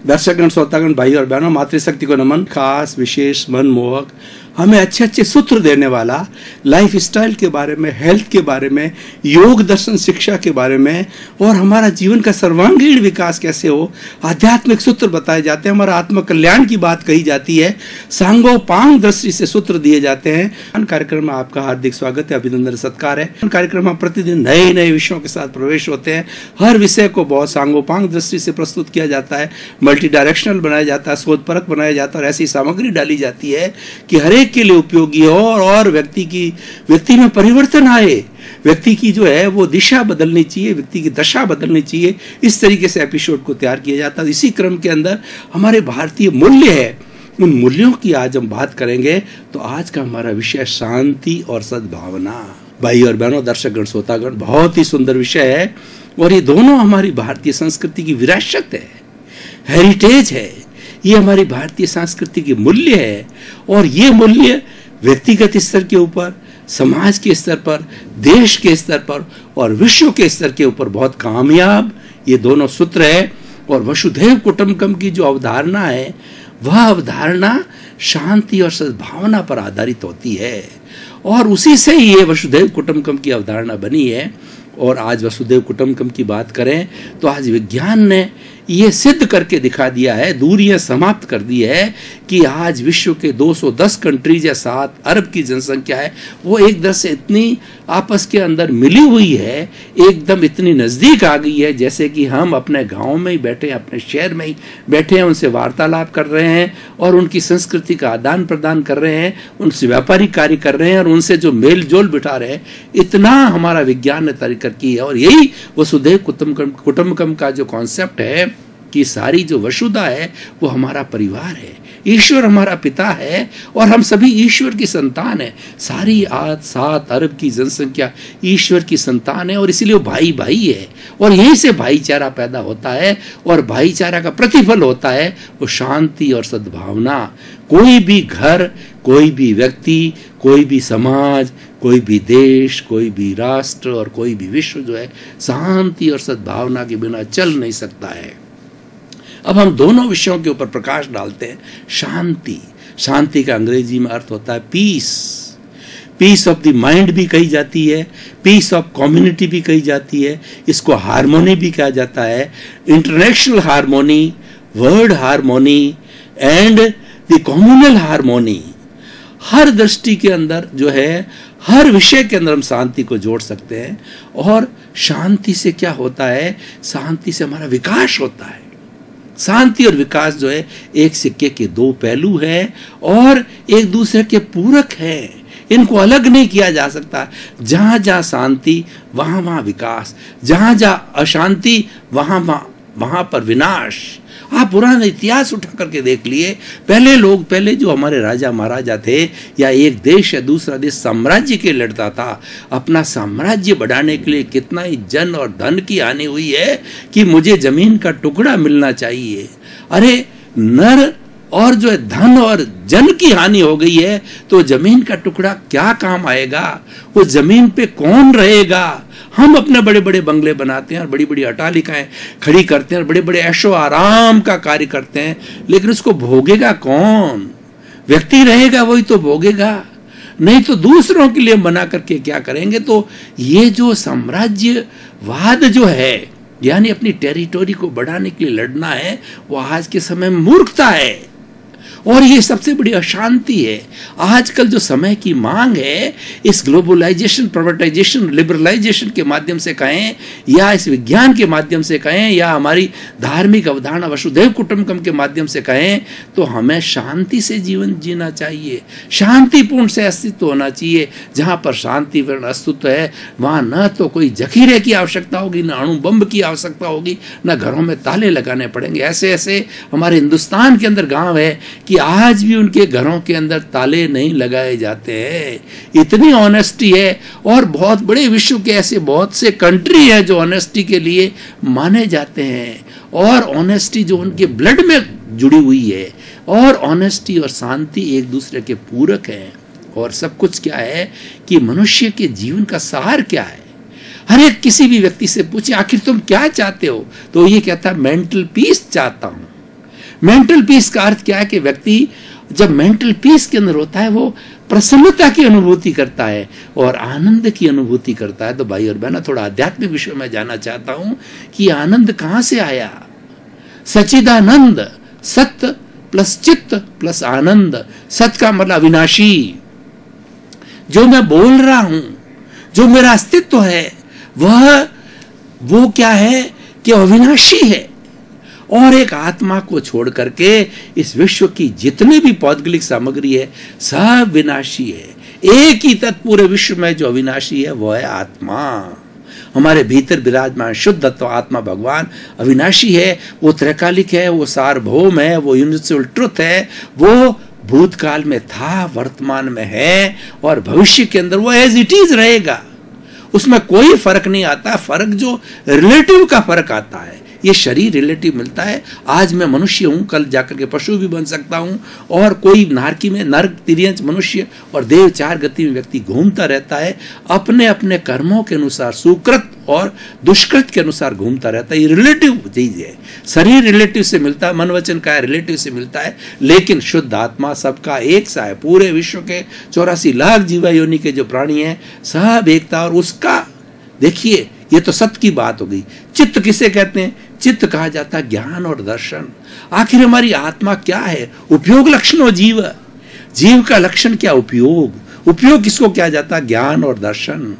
दर्शकगण, श्रोतागण, भाई और बहनों, मातृशक्ति को नमन। खास, विशेष, मनमोहक, हमें अच्छे अच्छे सूत्र देने वाला, लाइफ स्टाइल के बारे में, हेल्थ के बारे में, योग दर्शन शिक्षा के बारे में और हमारा जीवन का सर्वांगीण विकास कैसे हो, आध्यात्मिक सूत्र बताए जाते हैं। हमारा आत्म कल्याण की बात कही जाती है, सांगोपांग दृष्टि से सूत्र दिए जाते हैं। कार्यक्रम में आपका हार्दिक स्वागत है, अभिनंदन, सत्कार है। कार्यक्रम में प्रतिदिन नए नए विषयों के साथ प्रवेश होते हैं। हर विषय को बहुत सांगोपांग दृष्टि से प्रस्तुत किया जाता है, मल्टी डायरेक्शनल बनाया जाता है, शोधपरक बनाया जाता है और ऐसी सामग्री डाली जाती है कि हर के लिए उपयोगी हो और व्यक्ति में परिवर्तन आए, व्यक्ति की जो है वो दिशा बदलनी चाहिए, व्यक्ति की दशा बदलनी चाहिए। इस तरीके से एपिसोड को तैयार किया जाता है। इसी क्रम के अंदर हमारे भारतीय मूल्य है, उन मूल्यों की आज हम बात करेंगे। तो आज का हमारा विषय शांति और सद्भावना। भाई और बहनों, दर्शकगण, श्रोतागण, बहुत ही सुंदर विषय है और ये दोनों हमारी भारतीय संस्कृति की विरासत है, हेरिटेज है। ये हमारी भारतीय संस्कृति के मूल्य है और ये मूल्य व्यक्तिगत स्तर के ऊपर, समाज के स्तर पर, देश के स्तर पर और विश्व के स्तर के ऊपर बहुत कामयाब ये दोनों सूत्र है। और वसुधैव कुटुंबकम की जो अवधारणा है वह अवधारणा शांति और सद्भावना पर आधारित होती है और उसी से ही ये वसुधैव कुटुंबकम की अवधारणा बनी है। और आज वसुधैव कुटुंबकम की बात करें तो आज विज्ञान ने ये सिद्ध करके दिखा दिया है, दूरियां समाप्त कर दी है कि आज विश्व के 210 कंट्रीज या 7 अरब की जनसंख्या है, वो एक तरह से इतनी आपस के अंदर मिली हुई है, एकदम इतनी नजदीक आ गई है जैसे कि हम अपने गांव में ही बैठे हैं, अपने शहर में ही बैठे हैं, उनसे वार्तालाप कर रहे हैं और उनकी संस्कृति का आदान प्रदान कर रहे हैं, उनसे व्यापारिक कार्य कर रहे हैं और उनसे जो मेल जोल बिठा रहे हैं। इतना हमारा विज्ञान ने तरीका की है और यही वसुधैव कुटुंबकम का जो कॉन्सेप्ट है कि सारी जो वसुधा है वो हमारा परिवार है, ईश्वर हमारा पिता है और हम सभी ईश्वर की संतान है। सारी आज 7 अरब की जनसंख्या ईश्वर की संतान है और इसीलिए वो भाई भाई है और यहीं से भाईचारा पैदा होता है और भाईचारा का प्रतिफल होता है वो शांति और सद्भावना। कोई भी घर, कोई भी व्यक्ति, कोई भी समाज, कोई भी देश, कोई भी राष्ट्र और कोई भी विश्व जो है शांति और सद्भावना के बिना चल नहीं सकता है। अब हम दोनों विषयों के ऊपर प्रकाश डालते हैं। शांति, शांति का अंग्रेजी में अर्थ होता है peace. Peace of the mind भी कही जाती है, पीस ऑफ कम्युनिटी भी कही जाती है, इसको हार्मोनी भी कहा जाता है, international harmony, world harmony and the communal harmony. हर दृष्टि के अंदर जो है, हर विषय के अंदर हम शांति को जोड़ सकते हैं और शांति से क्या होता है, शांति से हमारा विकास होता है। शांति और विकास जो है एक सिक्के के दो पहलू है और एक दूसरे के पूरक है, इनको अलग नहीं किया जा सकता। जहां जहां शांति वहां वहां विकास, जहां जहां अशांति वहां पर विनाश। आप पुराना इतिहास उठा करके देख लिए, पहले जो हमारे राजा महाराजा थे या एक देश या दूसरा देश साम्राज्य के लड़ता था, अपना साम्राज्य बढ़ाने के लिए कितना ही जन और धन की हानि हुई है कि मुझे जमीन का टुकड़ा मिलना चाहिए। अरे नर और जो है धन और जन की हानि हो गई है तो जमीन का टुकड़ा क्या काम आएगा, वो जमीन पे कौन रहेगा। हम अपने बड़े बड़े बंगले बनाते हैं और बड़ी बड़ी अट्टालिकाएं खड़ी करते हैं और बड़े बड़े ऐशो आराम का कार्य करते हैं, लेकिन उसको भोगेगा कौन? व्यक्ति रहेगा वही तो भोगेगा, नहीं तो दूसरों के लिए बना करके क्या करेंगे। तो ये जो साम्राज्यवाद जो है, यानी अपनी टेरिटोरी को बढ़ाने के लिए लड़ना है, वो आज के समय में मूर्खता है और ये सबसे बड़ी अशांति है। आजकल जो समय की मांग है, इस ग्लोबलाइजेशन, प्राइवेटाइजेशन, लिबरलाइजेशन के माध्यम से कहें या इस विज्ञान के माध्यम से कहें या हमारी धार्मिक अवधारणा वसुधैव कुटुंबकम के माध्यम से कहें, तो हमें शांति से जीवन जीना चाहिए, शांतिपूर्ण से अस्तित्व होना चाहिए। जहां पर शांतिपूर्ण अस्तित्व है वहां न तो कोई जखीरे की आवश्यकता होगी, न अणु बम की आवश्यकता होगी, न घरों में ताले लगाने पड़ेंगे। ऐसे ऐसे हमारे हिंदुस्तान के अंदर गांव है कि आज भी उनके घरों के अंदर ताले नहीं लगाए जाते हैं। इतनी ऑनेस्टी है और बहुत बड़े विश्व के ऐसे बहुत से कंट्री है जो ऑनेस्टी के लिए माने जाते हैं और ऑनेस्टी जो उनके ब्लड में जुड़ी हुई है और ऑनेस्टी और शांति एक दूसरे के पूरक हैं। और सब कुछ क्या है कि मनुष्य के जीवन का सार क्या है। हर एक किसी भी व्यक्ति से पूछे आखिर तुम क्या चाहते हो, तो ये कहता है मेंटल पीस चाहता हूं। मेंटल पीस का अर्थ क्या है कि व्यक्ति जब मेंटल पीस के अंदर होता है वो प्रसन्नता की अनुभूति करता है और आनंद की अनुभूति करता है। तो भाई और बहना, थोड़ा आध्यात्मिक विषय में जानना चाहता हूं कि आनंद कहां से आया। सच्चिदानंद, सत्य प्लस चित्त प्लस आनंद। सत्य का मतलब अविनाशी, जो मैं बोल रहा हूं, जो मेरा अस्तित्व है, वो क्या है कि अविनाशी है। और एक आत्मा को छोड़ करके इस विश्व की जितनी भी पौद्गलिक सामग्री है सब विनाशी है। एक ही तत्व पूरे विश्व में जो अविनाशी है वो है आत्मा। हमारे भीतर विराजमान शुद्ध तत्व आत्मा भगवान अविनाशी है, वो त्रैकालिक है, वो सार्वभौम है, वो यूनिवर्सल ट्रुथ है, वो भूतकाल में था, वर्तमान में है और भविष्य के अंदर वो एज इट इज रहेगा। उसमें कोई फर्क नहीं आता। फर्क जो रिलेटिव का फर्क आता है, ये शरीर रिलेटिव मिलता है। आज मैं मनुष्य हूं, कल जाकर के पशु भी बन सकता हूं। और कोई नारकी में नरक, तिर्यंच, मनुष्य और देव चार गति में व्यक्ति घूमता रहता है, अपने अपने कर्मों के अनुसार, सुकृत और दुष्कृत के अनुसार घूमता रहता है। ये रिलेटिव चीज है। शरीर रिलेटिव से मिलता है, मन वचन का रिलेटिव से मिलता है, लेकिन शुद्ध आत्मा सबका एक सा है। पूरे विश्व के 84 लाख जीवा योनि के जो प्राणी हैं सब एकता। और उसका देखिए, ये तो सत्य की बात हो गई। चित्त किसे कहते हैं? चित्त कहा जाता है ज्ञान और दर्शन। आखिर हमारी आत्मा क्या है? उपयोग लक्षणों जीव। जीव का लक्षण क्या? उपयोग। उपयोग किसको किया जाता है? ज्ञान और दर्शन।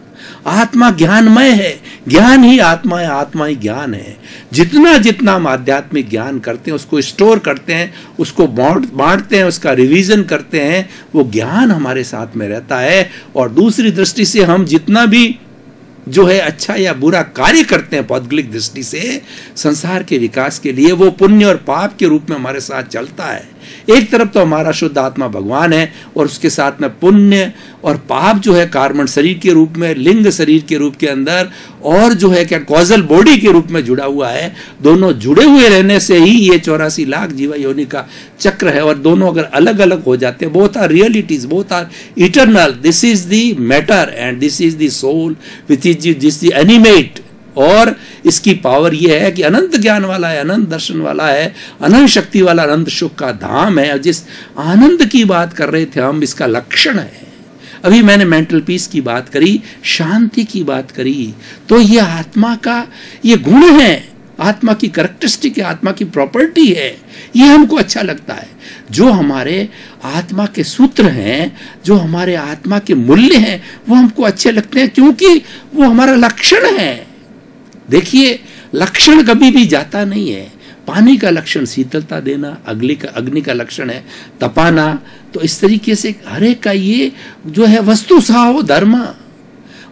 आत्मा ज्ञानमय है, ज्ञान ही आत्मा है, आत्मा ही ज्ञान है। जितना जितना हम आध्यात्मिक ज्ञान करते हैं, उसको स्टोर करते हैं, उसको बांटते हैं, उसका रिवीजन करते हैं, वो ज्ञान हमारे साथ में रहता है। और दूसरी दृष्टि से हम जितना भी जो है अच्छा या बुरा कार्य करते हैं पौद्गलिक दृष्टि से संसार के विकास के लिए, वो पुण्य और पाप के रूप में हमारे साथ चलता है। एक तरफ तो हमारा शुद्ध आत्मा भगवान है और उसके साथ में पुण्य और पाप जो है कार्बन शरीर के रूप में, लिंग शरीर के रूप के अंदर और जो है क्या कॉजल बॉडी के रूप में जुड़ा हुआ है। दोनों जुड़े हुए रहने से ही ये 84 लाख जीवा योनि का चक्र है। और दोनों अगर अलग अलग हो जाते हैं, both are realities, both are eternal. This is the matter and this is the soul which is this the animate. और इसकी पावर यह है कि अनंत ज्ञान वाला है, अनंत दर्शन वाला है, अनंत शक्ति वाला, अनंत सुख का धाम है। और जिस आनंद की बात कर रहे थे हम, इसका लक्षण है। अभी मैंने मेंटल पीस की बात करी, शांति की बात करी, तो ये आत्मा का ये गुण है, आत्मा की कैरेक्टरिस्टिक है, आत्मा की प्रॉपर्टी है। ये हमको अच्छा लगता है। जो हमारे आत्मा के सूत्र हैं, जो हमारे आत्मा के मूल्य हैं, वो हमको अच्छे लगते हैं क्योंकि वो हमारा लक्षण है। देखिए, लक्षण कभी भी जाता नहीं है। पानी का लक्षण शीतलता देना, अग्नि का लक्षण है तपाना। तो इस तरीके से हर एक का ये जो है वस्तु सहो धर्म,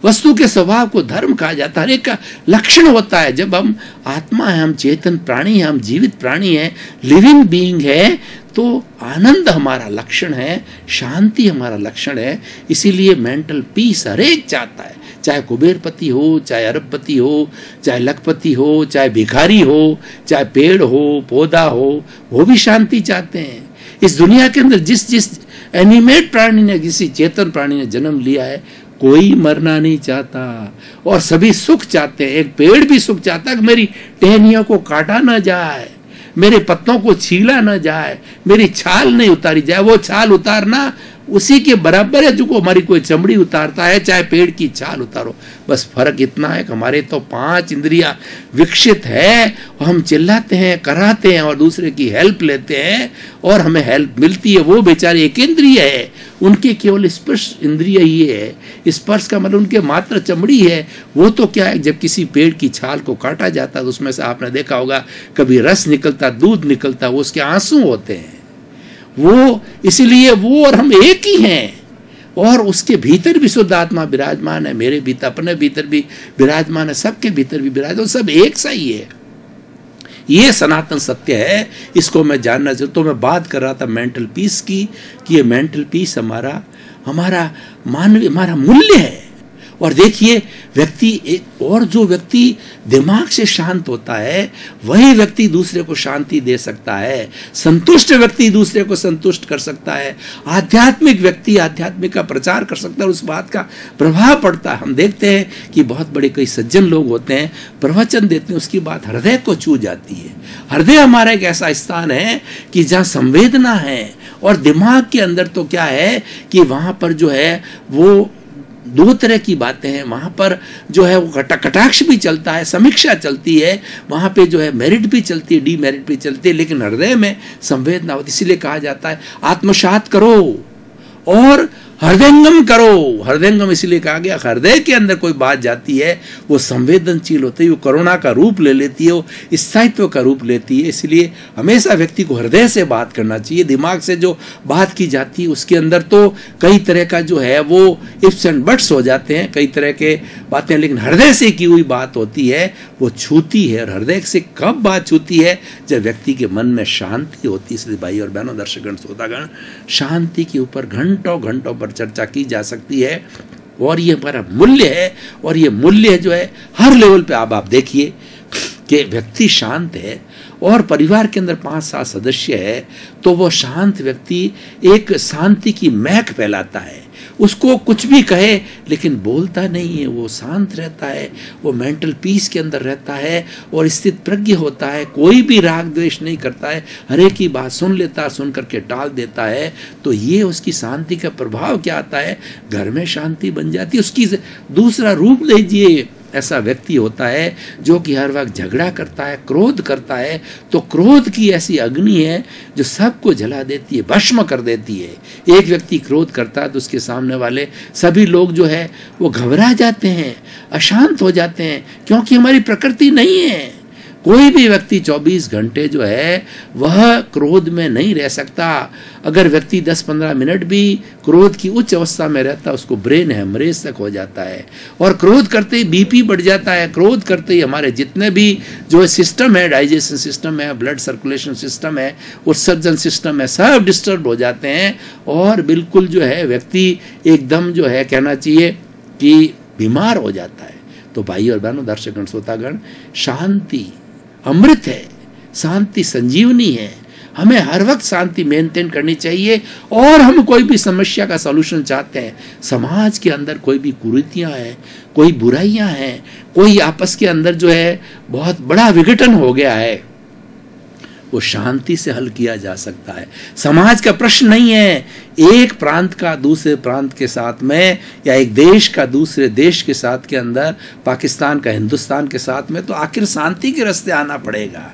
वस्तु के स्वभाव को धर्म कहा जाता है। हर एक का लक्षण होता है। जब हम आत्मा है, हम चेतन प्राणी है, हम जीवित प्राणी है, लिविंग बीइंग है, तो आनंद हमारा लक्षण है, शांति हमारा लक्षण है। इसीलिए मेंटल पीस हर एक चाहता है, चाहे कुबेरपति हो, चाहे अरबपति हो, चाहे लखपति हो, चाहे भिखारी हो, चाहे पेड़ हो, पौधा हो, वो भी शांति चाहते हैं। इस दुनिया के अंदर जिस जिस एनिमेट प्राणी ने, किसी चेतन प्राणी ने जन्म लिया है, कोई मरना नहीं चाहता और सभी सुख चाहते हैं। एक पेड़ भी सुख चाहता है कि मेरी टहनियों को काटा ना जाए, मेरे पत्तों को छीला ना जाए, मेरी छाल नहीं उतारी जाए। वो छाल उतारना उसी के बराबर है जो को हमारी कोई चमड़ी उतारता है, चाहे पेड़ की छाल उतारो। बस फर्क इतना है कि हमारे तो 5 इंद्रियां विकसित है और हम चिल्लाते हैं, कराते हैं और दूसरे की हेल्प लेते हैं और हमें हेल्प मिलती है। वो बेचारे एक इंद्रिय है, उनके केवल स्पर्श इंद्रिय ही है। स्पर्श का मतलब उनके मात्र चमड़ी है। वो तो क्या है, जब किसी पेड़ की छाल को काटा जाता है तो उसमें से आपने देखा होगा कभी रस निकलता, दूध निकलता, वो उसके आंसू होते हैं। वो इसीलिए वो और हम एक ही हैं और उसके भीतर भी शुद्ध आत्मा विराजमान है, मेरे भीतर, अपने भीतर भी विराजमान है, सबके भीतर भी विराजमान, सब एक सा ही है। ये सनातन सत्य है। इसको मैं जानना चाहता हूँ। मैं बात कर रहा था मेंटल पीस की कि ये मेंटल पीस हमारा मानवीय, हमारा मूल्य है और देखिए व्यक्ति और जो व्यक्ति दिमाग से शांत होता है वही व्यक्ति दूसरे को शांति दे सकता है। संतुष्ट व्यक्ति दूसरे को संतुष्ट कर सकता है। आध्यात्मिक व्यक्ति आध्यात्मिक का प्रचार कर सकता है, उस बात का प्रभाव पड़ता है। हम देखते हैं कि बहुत बड़े कई सज्जन लोग होते हैं, प्रवचन देते हैं, उसकी बात हृदय को छू जाती है। हृदय हमारा एक ऐसा स्थान है कि जहाँ संवेदना है, और दिमाग के अंदर तो क्या है कि वहां पर जो है वो दो तरह की बातें हैं। वहां पर जो है वो कटाक्ष भी चलता है, समीक्षा चलती है, वहां पे जो है मेरिट भी चलती है, डीमेरिट भी चलती है, लेकिन हृदय में संवेदना होती है। इसीलिए कहा जाता है आत्मसात करो और हृदयंगम करो। हृदयंगम इसलिए कहा गया, हृदय के अंदर कोई बात जाती है वो संवेदनशील होती है, वो करुणा का रूप ले लेती है, वो स्थायित्व का रूप लेती है। इसलिए हमेशा व्यक्ति को हृदय से बात करना चाहिए। दिमाग से जो बात की जाती है उसके अंदर तो कई तरह का जो है वो इफ्स एंड बट्स हो जाते हैं, कई तरह के बातें, लेकिन हृदय से की हुई बात होती है वो छूती है। और हृदय से कब बात छूती है? जब व्यक्ति के मन में शांति होती है। इसलिए भाई और बहनों, दर्शकगण, श्रोतागण, शांति के ऊपर घंटों घंटों पर चर्चा की जा सकती है, और ये हमारा मूल्य है। और ये मूल्य जो है हर लेवल पे आप देखिए कि व्यक्ति शांत है और परिवार के अंदर 5-7 सदस्य है तो वो शांत व्यक्ति एक शांति की महक फैलाता है। उसको कुछ भी कहे लेकिन बोलता नहीं है, वो शांत रहता है, वो मेंटल पीस के अंदर रहता है और स्थित प्रज्ञ होता है, कोई भी राग द्वेष नहीं करता है, हर एक की बात सुन लेता है, सुन करके टाल देता है। तो ये उसकी शांति का प्रभाव क्या आता है? घर में शांति बन जाती है। उसकी दूसरा रूप लीजिए, ऐसा व्यक्ति होता है जो कि हर वक्त झगड़ा करता है, क्रोध करता है, तो क्रोध की ऐसी अग्नि है जो सबको जला देती है, भस्म कर देती है। एक व्यक्ति क्रोध करता है तो उसके सामने वाले सभी लोग जो है वो घबरा जाते हैं, अशांत हो जाते हैं, क्योंकि हमारी प्रकृति नहीं है। कोई भी व्यक्ति 24 घंटे जो है वह क्रोध में नहीं रह सकता। अगर व्यक्ति 10-15 मिनट भी क्रोध की उच्च अवस्था में रहता है उसको ब्रेन हेमरेज तक हो जाता है, और क्रोध करते ही बीपी बढ़ जाता है। क्रोध करते ही हमारे जितने भी जो सिस्टम है, डाइजेशन सिस्टम है, ब्लड सर्कुलेशन सिस्टम है, उत्सर्जन सिस्टम है, सब डिस्टर्ब हो जाते हैं और बिल्कुल जो है व्यक्ति एकदम जो है कहना चाहिए कि बीमार हो जाता है। तो भाई और बहनों, दर्शकगण, श्रोतागण, शांति अमृत है, शांति संजीवनी है। हमें हर वक्त शांति मेंटेन करनी चाहिए। और हम कोई भी समस्या का सॉल्यूशन चाहते हैं, समाज के अंदर कोई भी कुरीतियां हैं, कोई बुराइयां हैं, कोई आपस के अंदर जो है बहुत बड़ा विघटन हो गया है, वो शांति से हल किया जा सकता है। समाज का प्रश्न नहीं है एक प्रांत का दूसरे प्रांत के साथ में, या एक देश का दूसरे देश के साथ के अंदर, पाकिस्तान का हिंदुस्तान के साथ में, तो आखिर शांति के रास्ते आना पड़ेगा,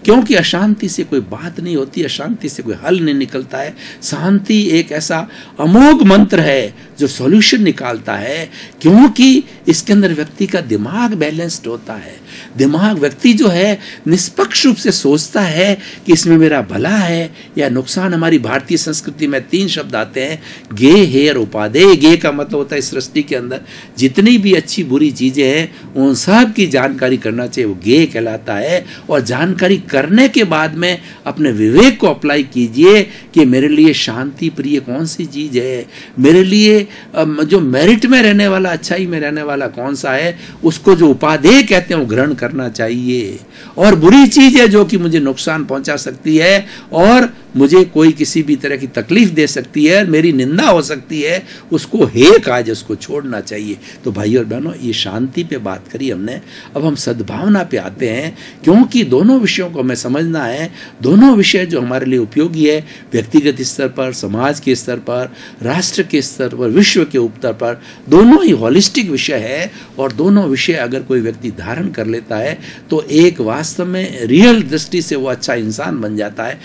क्योंकि अशांति से कोई बात नहीं होती, अशांति से कोई हल नहीं निकलता है। शांति एक ऐसा अमोघ मंत्र है जो सॉल्यूशन निकालता है, क्योंकि इसके अंदर व्यक्ति का दिमाग बैलेंस्ड होता है। दिमाग व्यक्ति जो है निष्पक्ष रूप से सोचता है कि इसमें मेरा भला है या नुकसान। हमारी भारतीय संस्कृति में 3 शब्द आते हैं, गे, हेर, उपादेय। गे का मतलब होता है सृष्टि के अंदर जितनी भी अच्छी बुरी चीजें हैं उन सब की जानकारी करना चाहिए, वो गे कहलाता है। और जानकारी करने के बाद में अपने विवेक को अप्लाई कीजिए कि मेरे लिए शांति प्रिय कौन सी चीज है, मेरे लिए जो मेरिट में रहने वाला, अच्छाई में रहने वाला कौन सा है, उसको जो उपादेय कहते हैं वो ग्रहण करना चाहिए। और बुरी चीज है जो कि मुझे नुकसान पहुंचा सकती है और मुझे कोई किसी भी तरह की तकलीफ दे सकती है, मेरी निंदा हो सकती है, उसको हे काज, उसको छोड़ना चाहिए। तो भाई और बहनों, ये शांति पे बात करी हमने। अब हम सद्भावना पे आते हैं, क्योंकि दोनों विषयों को हमें समझना है। दोनों विषय जो हमारे लिए उपयोगी है, व्यक्तिगत स्तर पर, समाज के स्तर पर, राष्ट्र के स्तर पर, विश्व के स्तर पर, दोनों ही होलिस्टिक विषय है। और दोनों विषय अगर कोई व्यक्ति धारण कर लेता है तो एक वास्तव में रियल दृष्टि से वो अच्छा इंसान बन जाता है।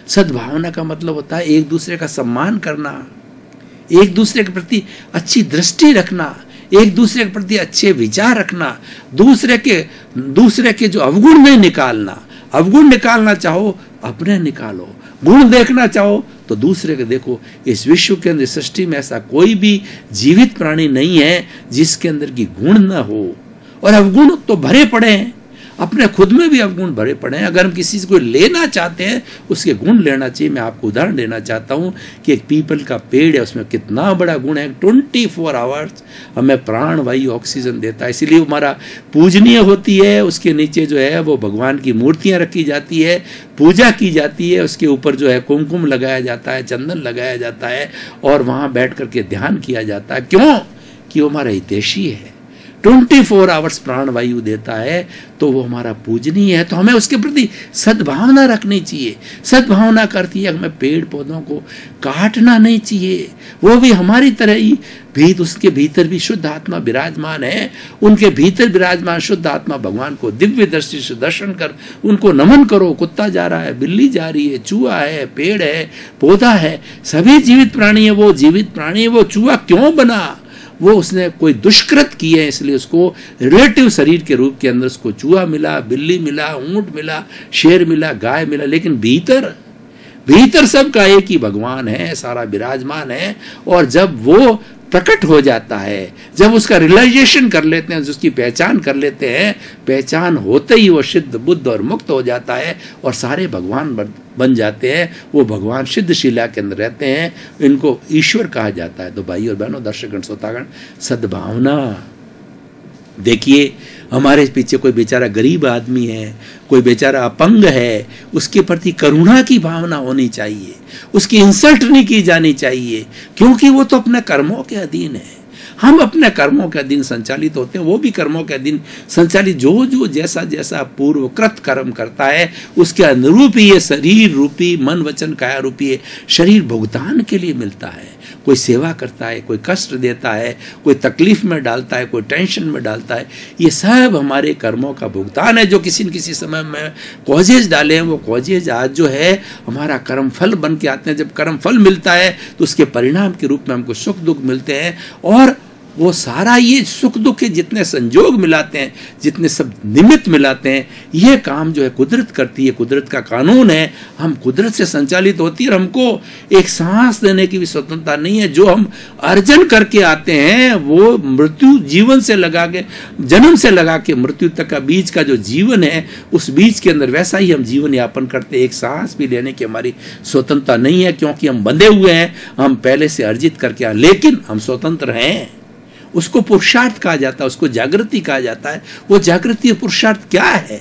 सद्भावना का मतलब होता है एक दूसरे का सम्मान करना, एक दूसरे के प्रति अच्छी दृष्टि रखना, एक दूसरे के प्रति अच्छे विचार रखना, दूसरे के जो अवगुण नहीं निकालना। अवगुण निकालना चाहो अपने निकालो, गुण देखना चाहो तो दूसरे के देखो। इस विश्व के अंदर, सृष्टि में ऐसा कोई भी जीवित प्राणी नहीं है जिसके अंदर की गुण न हो, और अवगुण तो भरे पड़े हैं। अपने खुद में भी अवगुण भरे पड़े हैं। अगर हम किसी से कोई लेना चाहते हैं उसके गुण लेना चाहिए। मैं आपको उदाहरण देना चाहता हूँ कि एक पीपल का पेड़ है, उसमें कितना बड़ा गुण है। 24 आवर्स हमें प्राण वायु ऑक्सीजन देता है, इसीलिए हमारा पूजनीय होती है। उसके नीचे जो है वो भगवान की मूर्तियाँ रखी जाती है, पूजा की जाती है, उसके ऊपर जो है कुमकुम लगाया जाता है, चंदन लगाया जाता है और वहाँ बैठ करके ध्यान किया जाता है। क्यों? कि वो हमारा हितैषी है, 24 आवर्स प्राण वायु देता है, तो वो हमारा पूजनीय है। तो हमें उसके प्रति सद्भावना रखनी चाहिए। सद्भावना करती है हमें पेड़ पौधों को काटना नहीं चाहिए। वो भी हमारी तरह ही उसके भीतर भी शुद्ध आत्मा विराजमान है। उनके भीतर विराजमान शुद्ध आत्मा भगवान को दिव्य दृष्टि से दर्शन कर उनको नमन करो। कुत्ता जा रहा है, बिल्ली जा रही है, चूहा है, पेड़ है, पौधा है, सभी जीवित प्राणी है। वो जीवित प्राणी है। वो चूहा क्यों बना? वो उसने कोई दुष्कृत की है, इसलिए उसको रिलेटिव शरीर के रूप के अंदर उसको चूहा मिला, बिल्ली मिला, ऊंट मिला, शेर मिला, गाय मिला, लेकिन भीतर सबका एक ही भगवान है, सारा विराजमान है। और जब वो प्रकट हो जाता है, जब उसका रियलाइजेशन कर लेते हैं, उसकी पहचान कर लेते हैं, पहचान होते ही वो सिद्ध बुद्ध और मुक्त हो जाता है और सारे भगवान बन जाते हैं। वो भगवान सिद्ध शिला के अंदर रहते हैं, इनको ईश्वर कहा जाता है। तो भाई और बहनों, दर्शकगण, श्रोतागण, सद्भावना देखिए, हमारे पीछे कोई बेचारा गरीब आदमी है, कोई बेचारा अपंग है, उसके प्रति करुणा की भावना होनी चाहिए, उसकी इंसल्ट नहीं की जानी चाहिए, क्योंकि वो तो अपने कर्मों के अधीन है। हम अपने कर्मों के अधीन संचालित होते हैं, वो भी कर्मों के अधीन संचालित। जो जैसा जैसा पूर्वकृत कर्म करता है उसके अनुरूप ही ये शरीर रूपी, मन वचन काया रूपी शरीर भुगतान के लिए मिलता है। कोई सेवा करता है, कोई कष्ट देता है, कोई तकलीफ में डालता है, कोई टेंशन में डालता है, ये सब हमारे कर्मों का भुगतान है। जो किसी न किसी समय में कॉजेज डाले हैं, वो कॉजेज आज जो है हमारा कर्म फल बन के आते हैं। जब कर्म फल मिलता है तो उसके परिणाम के रूप में हमको सुख दुख मिलते हैं। और वो सारा ये सुख दुख के जितने संजोग मिलाते हैं, जितने सब निमित्त मिलाते हैं, ये काम जो है कुदरत करती है, कुदरत का कानून है। हम कुदरत से संचालित होती है और हमको एक सांस देने की भी स्वतंत्रता नहीं है। जो हम अर्जन करके आते हैं वो मृत्यु जीवन से लगा के, जन्म से लगा के मृत्यु तक का बीच का जो जीवन है, उस बीच के अंदर वैसा ही हम जीवन यापन करते हैं। एक सांस भी लेने की हमारी स्वतंत्रता नहीं है, क्योंकि हम बंधे हुए हैं, हम पहले से अर्जित करके आए, लेकिन हम स्वतंत्र हैं। उसको पुरुषार्थ कहा जाता है, उसको जागृति कहा जाता है। वो जागृति पुरुषार्थ क्या है?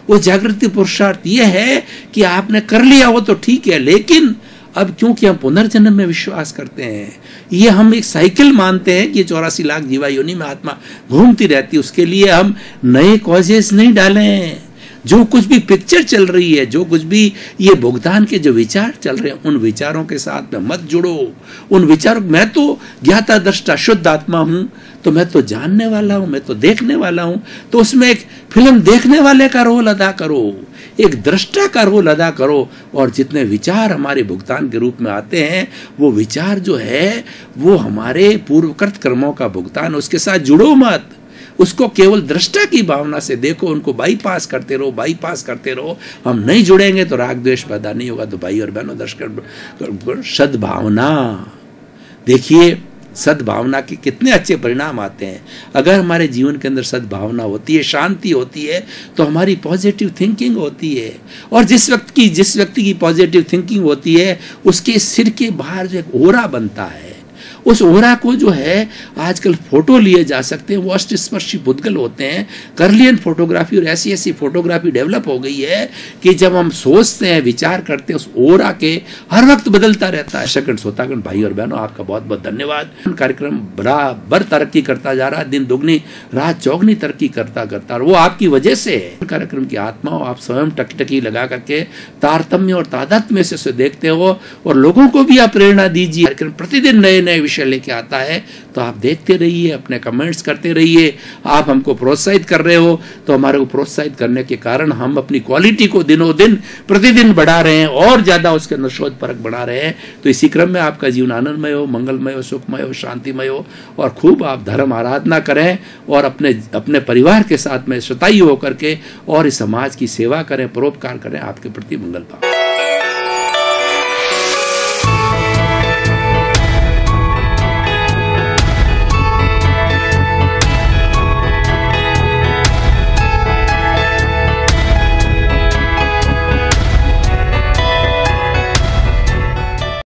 वो जागृति पुरुषार्थ ये है कि आपने कर लिया हो तो ठीक है, लेकिन अब क्योंकि हम पुनर्जन्म में विश्वास करते हैं, ये हम एक साइकिल मानते हैं कि 84 लाख जीवा योनि में आत्मा घूमती रहती है, उसके लिए हम नए कॉजेस नहीं डालें। जो कुछ भी पिक्चर चल रही है, जो कुछ भी ये भुगतान के जो विचार चल रहे हैं, उन विचारों के साथ में मत जुड़ो। उन विचारों, मैं तो ज्ञाता दृष्टा शुद्ध आत्मा हूं, तो मैं तो जानने वाला हूं, मैं तो देखने वाला हूं। तो उसमें एक फिल्म देखने वाले का रोल अदा करो, एक दृष्टा का रोल अदा करो। और जितने विचार हमारे भुगतान के रूप में आते हैं, वो विचार जो है वो हमारे पूर्वकृत कर्मों का भुगतान, उसके साथ जुड़ो मत। उसको केवल दृष्टा की भावना से देखो, उनको बाईपास करते रहो, बाईपास करते रहो। हम नहीं जुड़ेंगे तो राग द्वेष पैदा नहीं होगा। तो भाई और बहनों, दर्शक, सद्भावना देखिए, सद्भावना के कितने अच्छे परिणाम आते हैं। अगर हमारे जीवन के अंदर सद्भावना होती है, शांति होती है, तो हमारी पॉजिटिव थिंकिंग होती है। और जिस व्यक्ति की पॉजिटिव थिंकिंग होती है, उसके सिर के बाहर जो एक ओरा बनता है, उस ओरा को जो है आजकल फोटो लिए जा सकते हैं, वो अष्टस्पर्शी पुद्गल होते हैं। कर्लियन फोटोग्राफी और ऐसी ऐसी फोटोग्राफी डेवलप हो गई है कि जब हम सोचते हैं, विचार करते हैं, उस ओरा के हर वक्त बदलता रहता है। दर्शक श्रोतागण, भाई और बहनों, आपका बहुत बहुत धन्यवाद। कार्यक्रम बराबर तरक्की करता जा रहा है, दिन दुगनी रात चौगनी तरक्की करता करता, और वो आपकी वजह से है। कार्यक्रम की आत्मा आप स्वयं टकटकी लगा करके तारतम्य और तादात्म्य से देखते हो, और लोगों को भी आप प्रेरणा दीजिए। कार्यक्रम प्रतिदिन नए नए विषय लेके आता है, तो आप देखते रहिए, अपने कमेंट्स करते रहिए। आप हमको प्रोत्साहित कर रहे हो, तो हमारे को प्रोत्साहित करने के कारण हम अपनी क्वालिटी को दिनों दिन प्रतिदिन बढ़ा रहे हैं और ज्यादा उसके अंदर शोध परख बढ़ा रहे हैं। तो इसी क्रम में आपका जीवन आनंदमय हो, मंगलमय हो, सुखमय हो, शांतिमय हो, और खूब आप धर्म आराधना करें और अपने परिवार के साथ में सताई होकर के और इस समाज की सेवा करें, परोपकार करें। आपके प्रति मंगल भाव।